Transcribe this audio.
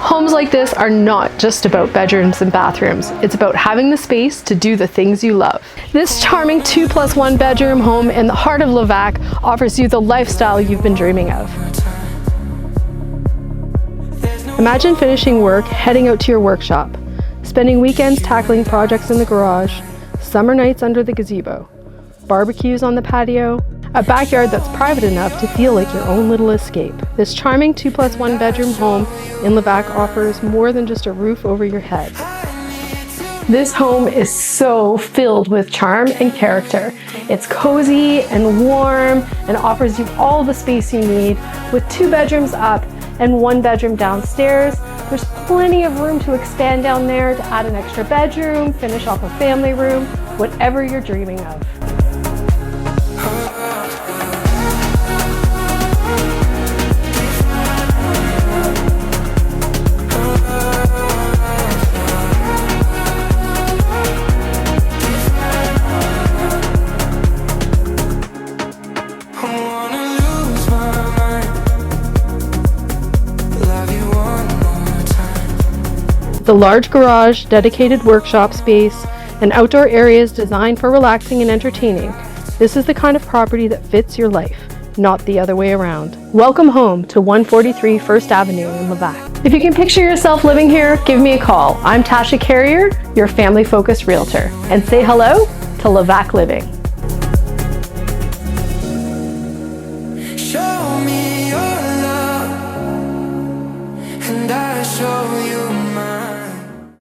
Homes like this are not just about bedrooms and bathrooms. It's about having the space to do the things you love. This charming 2+1 bedroom home in the heart of Levack offers you the lifestyle you've been dreaming of. Imagine finishing work, heading out to your workshop, spending weekends tackling projects in the garage, summer nights under the gazebo, barbecues on the patio, a backyard that's private enough to feel like your own little escape. This charming 2+1 bedroom home in Levack offers more than just a roof over your head. This home is so filled with charm and character. It's cozy and warm and offers you all the space you need with 2 bedrooms up and 1 bedroom downstairs. There's plenty of room to expand down there to add an extra bedroom, finish off a family room, whatever you're dreaming of. The large garage, dedicated workshop space, and outdoor areas designed for relaxing and entertaining. This is the kind of property that fits your life, not the other way around. Welcome home to 143 First Avenue in Levack. If you can picture yourself living here, give me a call. I'm Tasha Carrier, your family-focused realtor, and say hello to Levack Living. Show me your love, and I show you